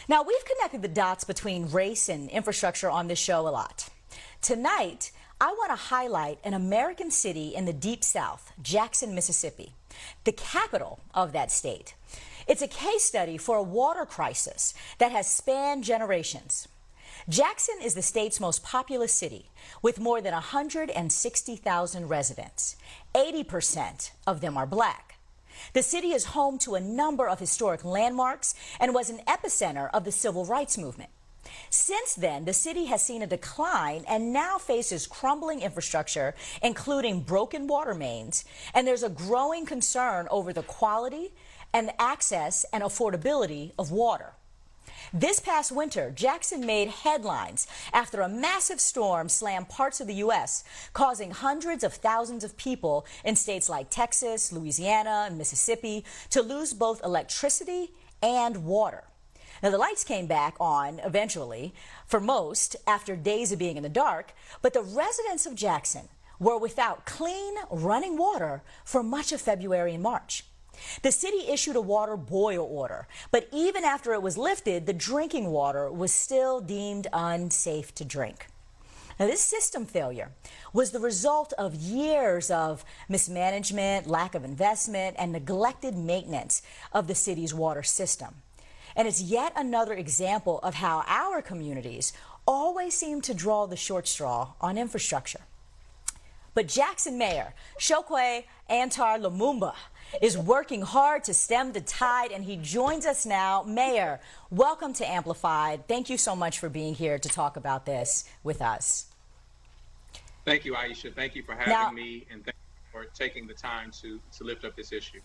Now, we've connected the dots between race and infrastructure on this show a lot. Tonight, I want to highlight an American city in the Deep South, Jackson, Mississippi, the capital of that state. It's a case study for a water crisis that has spanned generations. Jackson is the state's most populous city, with more than 160,000 residents. 80% of them are black. The city is home to a number of historic landmarks and was an epicenter of the civil rights movement. Since then, the city has seen a decline and now faces crumbling infrastructure, including broken water mains, and there's a growing concern over the quality and access and affordability of water. This past winter, Jackson made headlines after a massive storm slammed parts of the U.S., causing hundreds of thousands of people in states like Texas, Louisiana, and Mississippi to lose both electricity and water. Now, the lights came back on eventually, for most, after days of being in the dark, but the residents of Jackson were without clean, running water for much of February and March. The city issued a water boil order, but even after it was lifted, the drinking water was still deemed unsafe to drink. Now, this system failure was the result of years of mismanagement, lack of investment, and neglected maintenance of the city's water system. And it's yet another example of how our communities always seem to draw the short straw on infrastructure. But Jackson Mayor Chokwe Antar Lumumba is working hard to stem the tide, and he joins us now. Mayor, welcome to Amplified. Thank you so much for being here to talk about this with us. Thank you, Aisha. Thank you for having me, and thank you for taking the time to lift up this issue.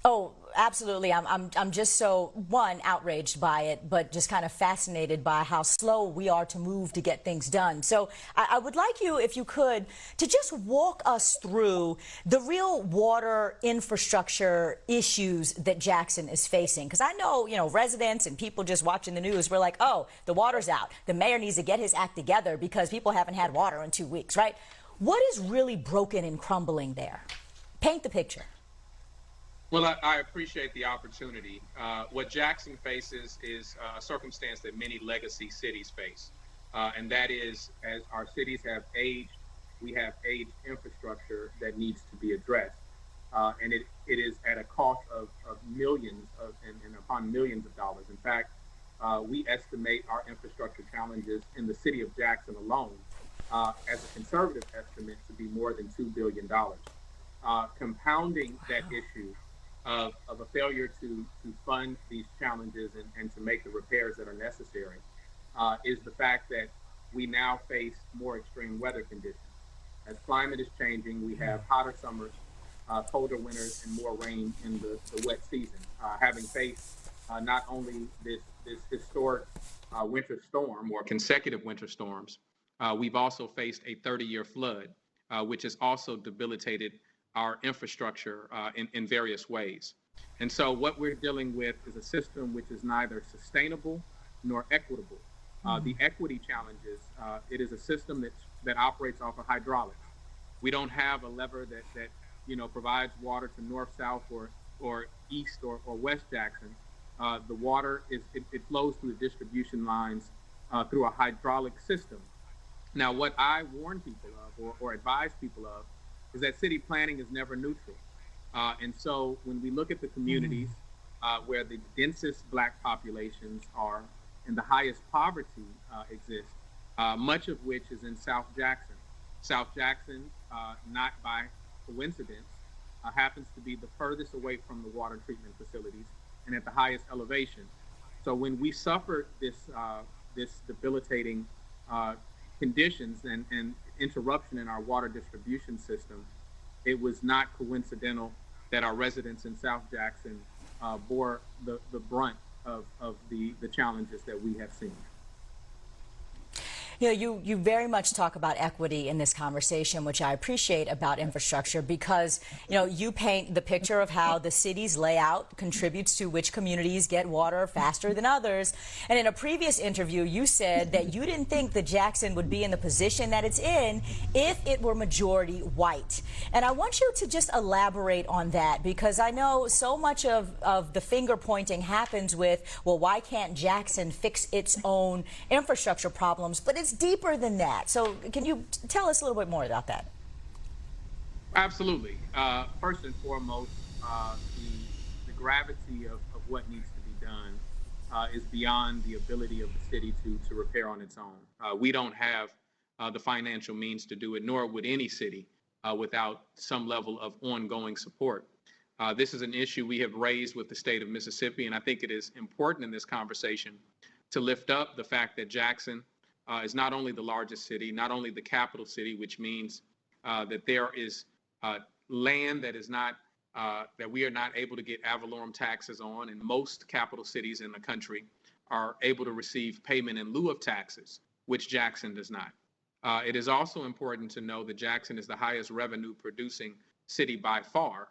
Oh, absolutely. I'm just so, one, outraged by it, but just kind of fascinated by how slow we are to move to get things done. So I would like you, if you could, to just walk us through the real water infrastructure issues that Jackson is facing. Because I know, residents and people just watching the news, we're like, oh, the water's out. The mayor needs to get his act together because people haven't had water in 2 weeks, right? What is really broken and crumbling there? Paint the picture. Well, I appreciate the opportunity. What Jackson faces is a circumstance that many legacy cities face, and that is, as our cities have aged, we have aged infrastructure that needs to be addressed, and it is at a cost of millions and upon millions of dollars. In fact, we estimate our infrastructure challenges in the city of Jackson alone, as a conservative estimate, to be more than $2 billion. Compounding that issue of a failure to fund these challenges and to make the repairs that are necessary is the fact that we now face more extreme weather conditions. As climate is changing, we have hotter summers, colder winters, and more rain in the wet season. Having faced not only this historic winter storm or consecutive winter storms, we've also faced a 30-year flood, which has also debilitated our infrastructure in various ways. And so what we're dealing with is a system which is neither sustainable nor equitable. The equity challenges, it is a system that operates off of hydraulics. We don't have a lever that provides water to north, south, or east or west Jackson. The water it flows through the distribution lines through a hydraulic system. Now, what I warn people of or advise people of is that city planning is never neutral. And so when we look at the communities where the densest black populations are and the highest poverty exists, much of which is in South Jackson. South Jackson, not by coincidence, happens to be the furthest away from the water treatment facilities and at the highest elevation. So when we suffered this debilitating conditions and interruption in our water distribution system, it was not coincidental that our residents in South Jackson bore the brunt of the challenges that we have seen. You very much talk about equity in this conversation, which I appreciate about infrastructure because, you paint the picture of how the city's layout contributes to which communities get water faster than others. And in a previous interview, you said that you didn't think that Jackson would be in the position that it's in if it were majority white. And I want you to just elaborate on that because I know so much of the finger pointing happens with, well, why can't Jackson fix its own infrastructure problems? But it's deeper than that. So can you tell us a little bit more about that? Absolutely. First and foremost, the gravity of what needs to be done is beyond the ability of the city to repair on its own. We don't have the financial means to do it, nor would any city without some level of ongoing support. This is an issue we have raised with the state of Mississippi, and I think it is important in this conversation to lift up the fact that Jackson is not only the largest city, not only the capital city, which means that there is land that is not that we are not able to get ad valorem taxes on, and most capital cities in the country are able to receive payment in lieu of taxes, which Jackson does not. It is also important to know that Jackson is the highest revenue producing city by far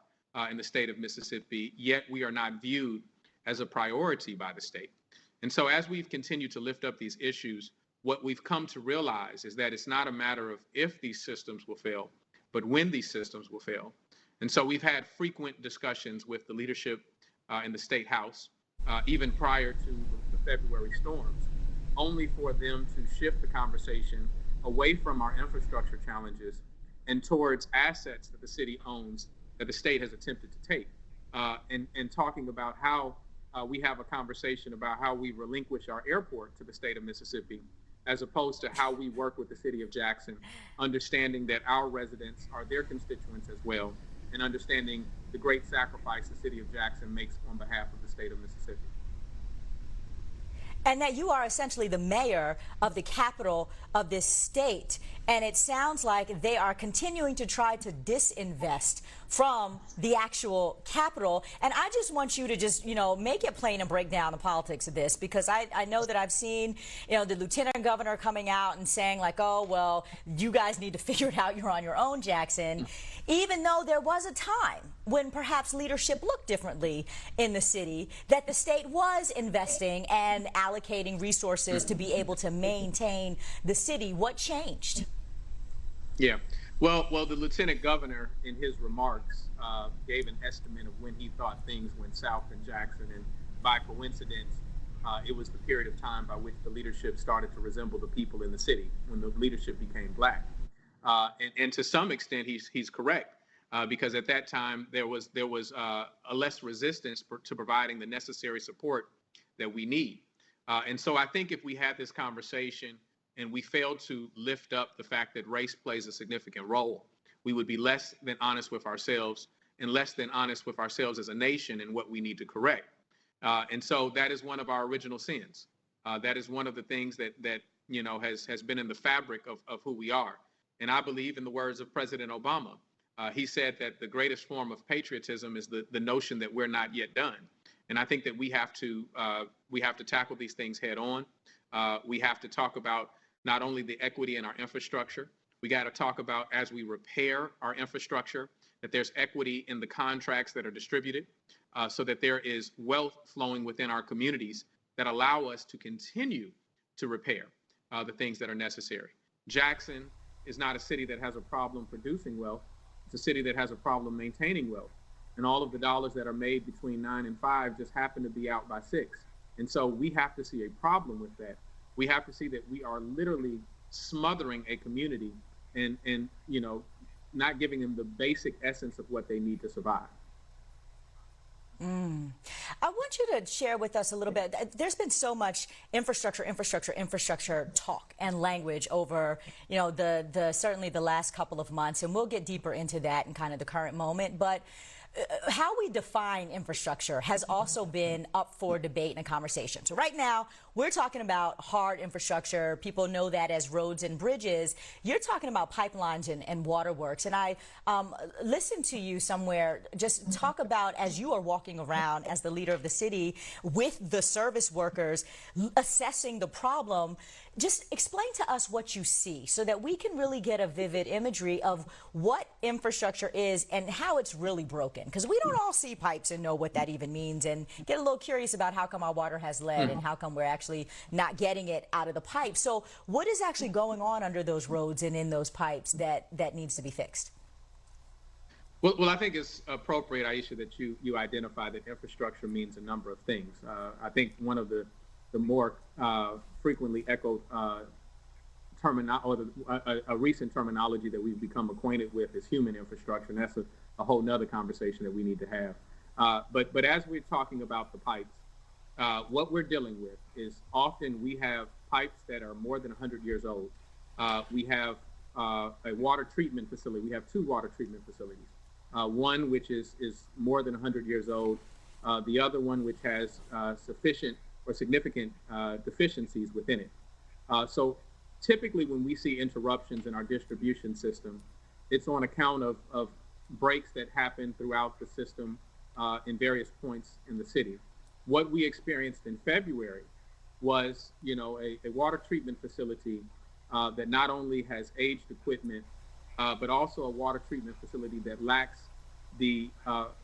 in the state of Mississippi, yet we are not viewed as a priority by the state. And so as we've continued to lift up these issues, what we've come to realize is that it's not a matter of if these systems will fail, but when these systems will fail. And so we've had frequent discussions with the leadership in the State House, even prior to the February storms, only for them to shift the conversation away from our infrastructure challenges and towards assets that the city owns that the state has attempted to take, and talking about how we have a conversation about how we relinquish our airport to the state of Mississippi, as opposed to how we work with the city of Jackson, understanding that our residents are their constituents as well, and understanding the great sacrifice the city of Jackson makes on behalf of the state of Mississippi. And that you are essentially the mayor of the capital of this state. And it sounds like they are continuing to try to disinvest from the actual capital. And I just want you to just, make it plain and break down the politics of this, because I know that I've seen, the lieutenant governor coming out and saying like, oh, well, you guys need to figure it out. You're on your own, Jackson, even though there was a time when perhaps leadership looked differently in the city, that the state was investing and allocating resources to be able to maintain the city. What changed? Yeah, well, the lieutenant governor in his remarks gave an estimate of when he thought things went south in Jackson, and by coincidence, it was the period of time by which the leadership started to resemble the people in the city, when the leadership became black. And to some extent, he's correct, because at that time there was a less resistance to providing the necessary support that we need. And so I think if we had this conversation and we failed to lift up the fact that race plays a significant role, we would be less than honest with ourselves and less than honest with ourselves as a nation and what we need to correct. And so that is one of our original sins. That is one of the things that has been in the fabric of who we are. And I believe in the words of President Obama. He said that the greatest form of patriotism is the notion that we're not yet done. And I think that we have to tackle these things head on. We have to talk about not only the equity in our infrastructure, we got to talk about, as we repair our infrastructure, that there's equity in the contracts that are distributed, so that there is wealth flowing within our communities that allow us to continue to repair the things that are necessary. Jackson is not a city that has a problem producing wealth. It's a city that has a problem maintaining wealth. And all of the dollars that are made between 9 and 5 just happen to be out by 6. And so we have to see a problem with that. We have to see that we are literally smothering a community and not giving them the basic essence of what they need to survive. I want you to share with us a little bit. There's been so much infrastructure talk and language over, certainly the last couple of months, and we'll get deeper into that in kind of the current moment. But how we define infrastructure has also been up for debate and conversation. So right now, we're talking about hard infrastructure. People know that as roads and bridges. You're talking about pipelines and waterworks. And I listened to you somewhere just talk about, as you are walking around as the leader of the city with the service workers, assessing the problem. Just explain to us what you see so that we can really get a vivid imagery of what infrastructure is and how it's really broken. Because we don't all see pipes and know what that even means, and get a little curious about how come our water has lead and how come we're actually not getting it out of the pipe. So what is actually going on under those roads and in those pipes that needs to be fixed? Well, I think it's appropriate, Aisha, that you identify that infrastructure means a number of things. I think one of the more frequently echoed a recent terminology that we've become acquainted with is human infrastructure, and that's a whole nother conversation that we need to have. But as we're talking about the pipes, what we're dealing with is often we have pipes that are more than 100 years old. We have a water treatment facility. We have two water treatment facilities. One which is more than 100 years old. The other one which has sufficient or significant deficiencies within it. So typically when we see interruptions in our distribution system, it's on account of breaks that happen throughout the system in various points in the city. What we experienced in February was, a water treatment facility that not only has aged equipment, but also a water treatment facility that lacks the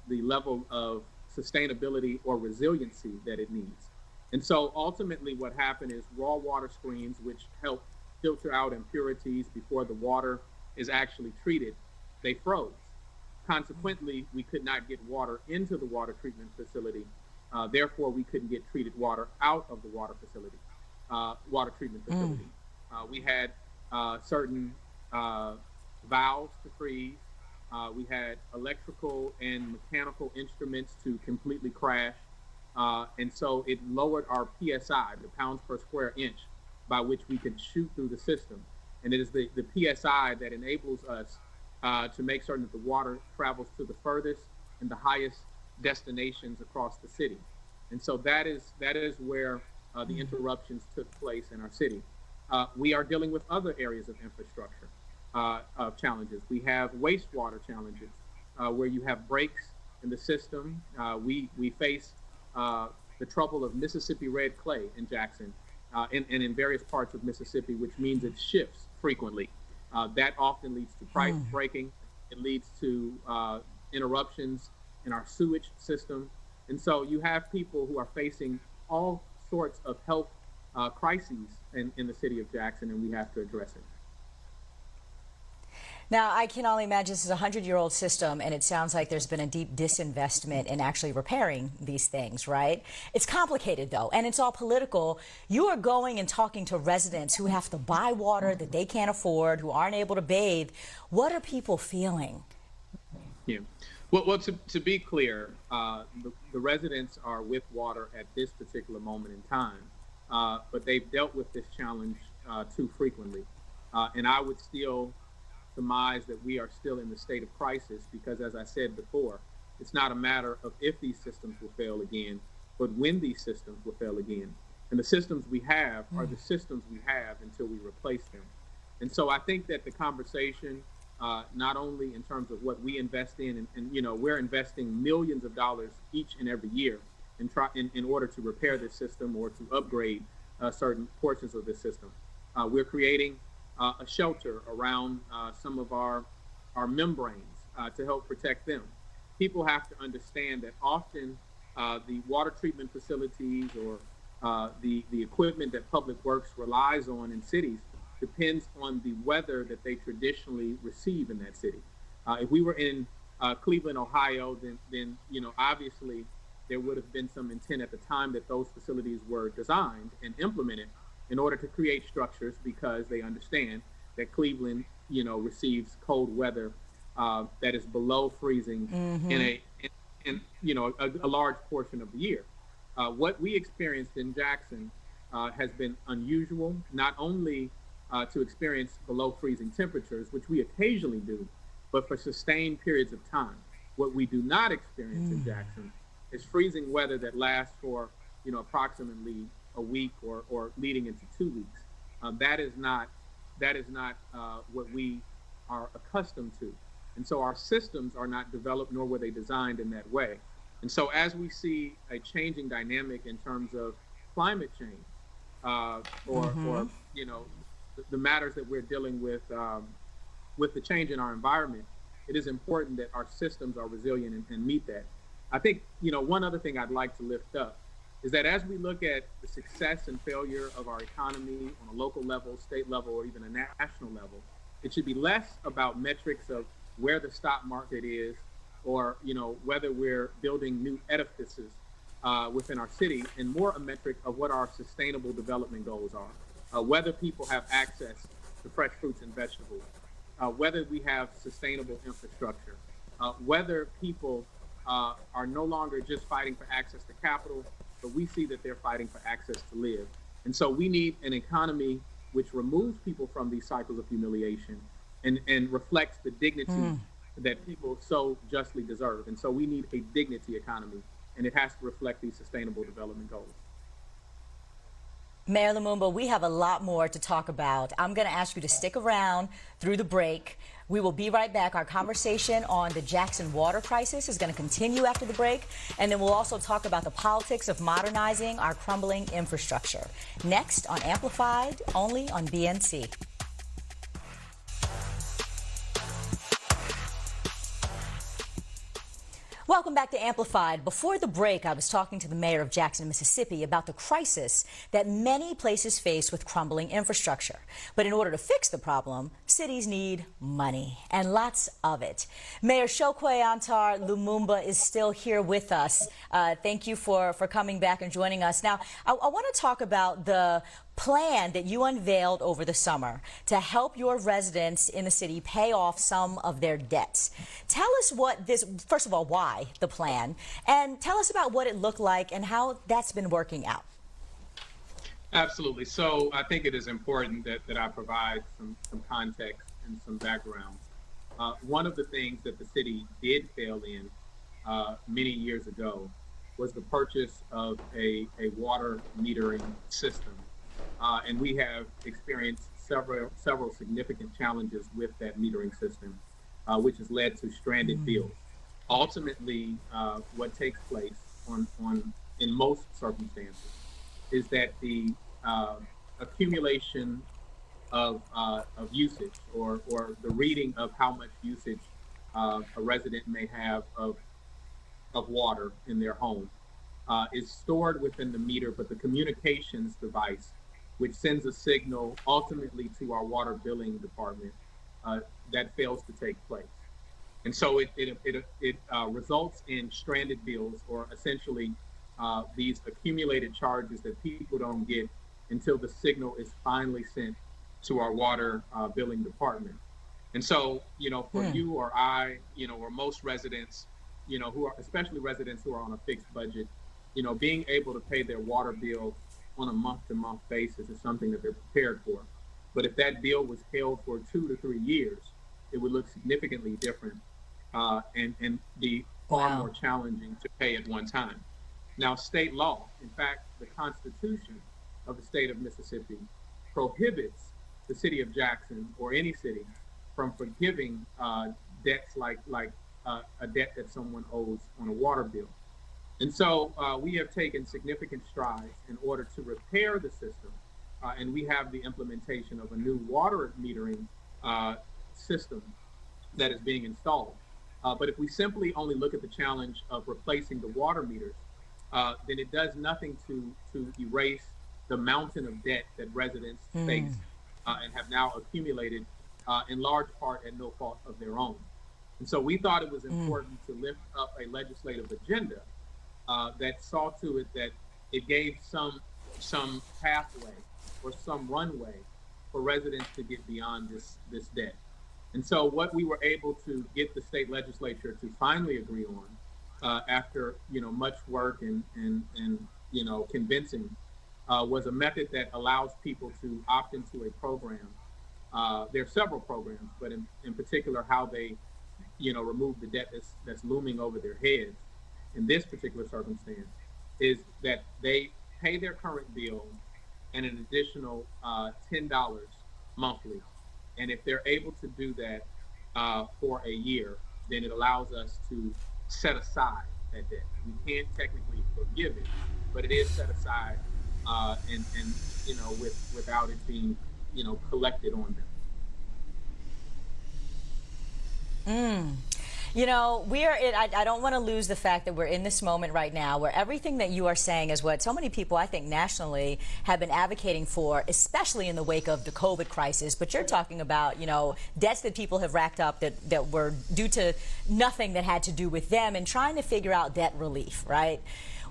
level of sustainability or resiliency that it needs. And so ultimately what happened is raw water screens, which help filter out impurities before the water is actually treated, they froze. Consequently, we could not get water into the water treatment facility. Therefore, we couldn't get treated water out of the water treatment facility. We had certain valves to freeze. We had electrical and mechanical instruments to completely crash. And so it lowered our PSI, the pounds per square inch, by which we could shoot through the system. And it is the PSI that enables us to make certain that the water travels to the furthest and the highest destinations across the city. And so that is where the interruptions took place in our city. We are dealing with other areas of infrastructure challenges. We have wastewater challenges where you have breaks in the system. We face the trouble of Mississippi red clay in Jackson and in various parts of Mississippi, which means it shifts frequently. That often leads to pipe breaking. It leads to interruptions in our sewage system. And so you have people who are facing all sorts of health crises in the city of Jackson, and we have to address it. Now, I can only imagine this is a 100-year-old system, and it sounds like there's been a deep disinvestment in actually repairing these things, right? It's complicated, though, and it's all political. You are going and talking to residents who have to buy water that they can't afford, who aren't able to bathe. What are people feeling? Yeah. Well, to be clear, the residents are with water at this particular moment in time, but they've dealt with this challenge too frequently. And I would still surmise that we are still in the state of crisis because, as I said before, it's not a matter of if these systems will fail again, but when these systems will fail again. And the systems we have are the systems we have until we replace them. And so I think that the conversation, not only in terms of what we invest in, and we're investing millions of dollars each and every year in order to repair this system or to upgrade certain portions of this system. We're creating a shelter around some of our membranes to help protect them. People have to understand that often the water treatment facilities or the equipment that Public Works relies on in cities depends on the weather that they traditionally receive in that city. If we were in Cleveland, Ohio, then obviously there would have been some intent at the time that those facilities were designed and implemented in order to create structures, because they understand that Cleveland, receives cold weather that is below freezing in a large portion of the year. What we experienced in Jackson has been unusual, not only to experience below freezing temperatures, which we occasionally do, but for sustained periods of time. What we do not experience in Jackson is freezing weather that lasts for, approximately a week or leading into 2 weeks. That is not what we are accustomed to. And so our systems are not developed, nor were they designed in that way. And so as we see a changing dynamic in terms of climate change, or the matters that we're dealing with the change in our environment, it is important that our systems are resilient and meet that. I think, one other thing I'd like to lift up is that as we look at the success and failure of our economy on a local level, state level, or even a national level, it should be less about metrics of where the stock market is, or whether we're building new edifices within our city, and more a metric of what our sustainable development goals are, whether people have access to fresh fruits and vegetables, whether we have sustainable infrastructure, whether people are no longer just fighting for access to capital, but we see that they're fighting for access to live. And so we need an economy which removes people from these cycles of humiliation and reflects the dignity that people so justly deserve. And so we need a dignity economy, and it has to reflect these sustainable development goals. Mayor Lumumba, we have a lot more to talk about. I'm going to ask you to stick around through the break. We will be right back. Our conversation on the Jackson water crisis is going to continue after the break. And then we'll also talk about the politics of modernizing our crumbling infrastructure. Next on Amplified, only on BNC. Welcome back to Amplified. Before the break, I was talking to the mayor of Jackson, Mississippi about the crisis that many places face with crumbling infrastructure. But in order to fix the problem, cities need money, and lots of it. Mayor Chokwe Antar Lumumba is still here with us. Thank you for coming back and joining us. Now, I want to talk about the plan that you unveiled over the summer to help your residents in the city pay off some of their debts. Tell us first of all, why the plan, and tell us about what it looked like and how that's been working out. Absolutely. So I think it is important that I provide some context and some background. One of the things that the city did fail in many years ago was the purchase of a water metering system. And we have experienced several significant challenges with that metering system, which has led to stranded bills. Ultimately, what takes place in most circumstances is that the accumulation of usage or the reading of how much usage a resident may have of water in their home is stored within the meter, but the communications device, which sends a signal ultimately to our water billing department, that fails to take place. And so it results in stranded bills, or essentially these accumulated charges that people don't get until the signal is finally sent to our water billing department. And so, for you or I, or most residents, who are, especially residents who are on a fixed budget, being able to pay their water bill on a month-to-month basis is something that they're prepared for. But if that bill was held for 2 to 3 years, it would look significantly different and be far more challenging to pay at one time. Now, state law, in fact, the Constitution of the state of Mississippi prohibits the city of Jackson or any city from forgiving debts like a debt that someone owes on a water bill. And so we have taken significant strides in order to repair the system, and we have the implementation of a new water metering system that is being installed. But if we simply only look at the challenge of replacing the water meters, then it does nothing to erase the mountain of debt that residents face and have now accumulated in large part at no fault of their own. And so we thought it was important to lift up a legislative agenda that saw to it that it gave some pathway or some runway for residents to get beyond this debt. And so what we were able to get the state legislature to finally agree on after much work and convincing was a method that allows people to opt into a program. There are several programs, but in particular how they remove the debt that's looming over their heads in this particular circumstance is that they pay their current bill and an additional $10 monthly. And if they're able to do that for a year, then it allows us to set aside that debt. We can't technically forgive it, but it is set aside and without it being collected on them. I don't want to lose the fact that we're in this moment right now where everything that you are saying is what so many people, I think, nationally have been advocating for, especially in the wake of the COVID crisis. But you're talking about, debts that people have racked up that were due to nothing that had to do with them and trying to figure out debt relief, right?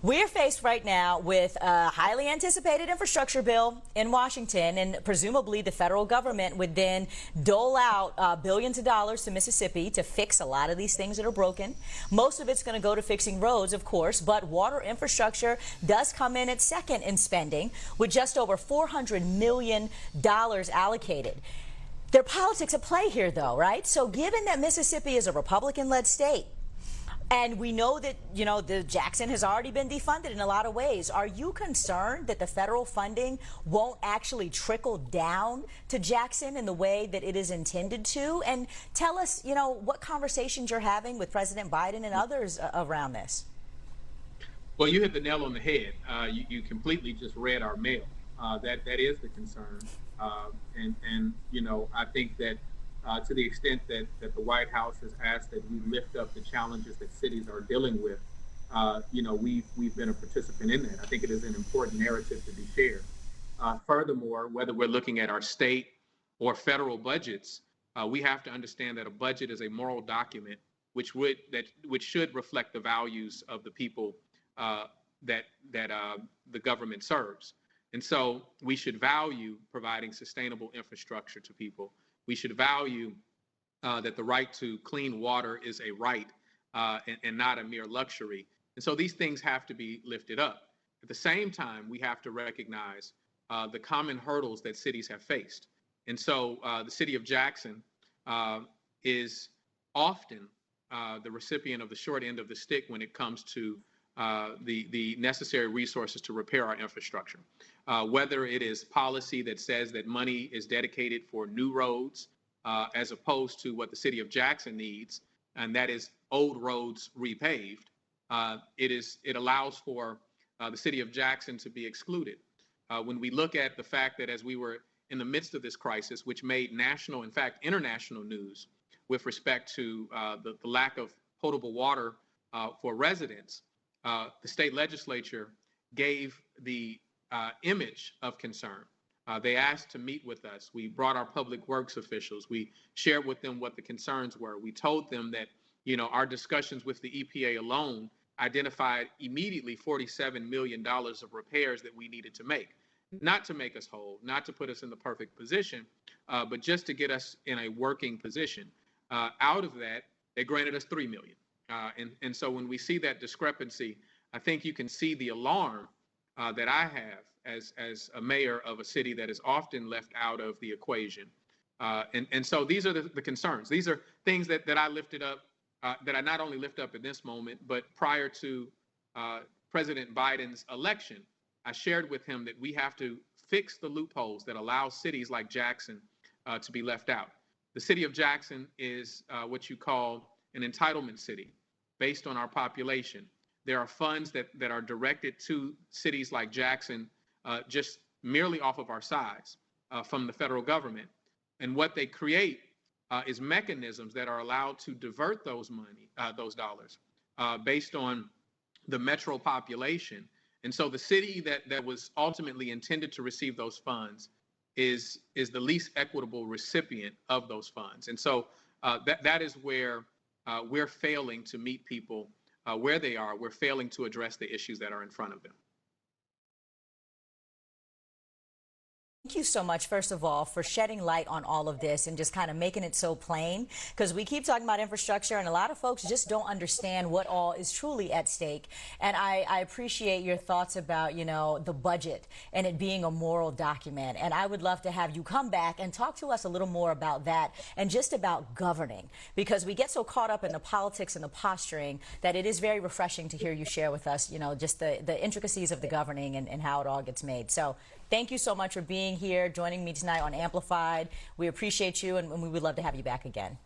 We're faced right now with a highly anticipated infrastructure bill in Washington, and presumably the federal government would then dole out billions of dollars to Mississippi to fix a lot of these things that are broken. Most of it's going to go to fixing roads, of course, but water infrastructure does come in at second in spending with just over $400 million allocated. There are politics at play here, though, right? So given that Mississippi is a Republican-led state, and we know that, the Jackson has already been defunded in a lot of ways. Are you concerned that the federal funding won't actually trickle down to Jackson in the way that it is intended to? And tell us, what conversations you're having with President Biden and others around this. Well, you hit the nail on the head. You completely just read our mail. That is the concern. I think that to the extent that the White House has asked that we lift up the challenges that cities are dealing with, we've been a participant in that. I think it is an important narrative to be shared. Furthermore, whether we're looking at our state or federal budgets, we have to understand that a budget is a moral document which should reflect the values of the people that the government serves. And so we should value providing sustainable infrastructure to people. We should value that the right to clean water is a right and not a mere luxury. And so these things have to be lifted up. At the same time, we have to recognize the common hurdles that cities have faced. And so the city of Jackson is often the recipient of the short end of the stick when it comes to the necessary resources to repair our infrastructure. Whether it is policy that says that money is dedicated for new roads as opposed to what the city of Jackson needs, and that is old roads repaved, it allows for the city of Jackson to be excluded. When we look at the fact that as we were in the midst of this crisis, which made national, in fact, international news with respect to the lack of potable water for residents, the state legislature gave the image of concern. They asked to meet with us. We brought our public works officials. We shared with them what the concerns were. We told them that, our discussions with the EPA alone identified immediately $47 million of repairs that we needed to make. Not to make us whole, not to put us in the perfect position, but just to get us in a working position. Out of that, they granted us $3 million. And so when we see that discrepancy, I think you can see the alarm that I have as a mayor of a city that is often left out of the equation. And so these are the concerns. These are things that I lifted up, that I not only lift up in this moment, but prior to President Biden's election, I shared with him that we have to fix the loopholes that allow cities like Jackson to be left out. The city of Jackson is what you call an entitlement city based on our population. There are funds that are directed to cities like Jackson just merely off of our size from the federal government. And what they create is mechanisms that are allowed to divert those dollars based on the metro population. And so the city that was ultimately intended to receive those funds is the least equitable recipient of those funds. And so that is where we're failing to meet people where they are. We're failing to address the issues that are in front of them. thank you so much, first of all, for shedding light on all of this and just kind of making it so plain, because we keep talking about infrastructure and a lot of folks just don't understand what all is truly at stake. And I appreciate your thoughts about, you know, the budget and it being a moral document. And I would love to have you come back and talk to us a little more about that and just about governing, because we get so caught up in the politics and the posturing that it is very refreshing to hear you share with us, you know, just the intricacies of the governing and how it all gets made. So thank you so much for being here, joining me tonight on Amplified. We appreciate you, and we would love to have you back again.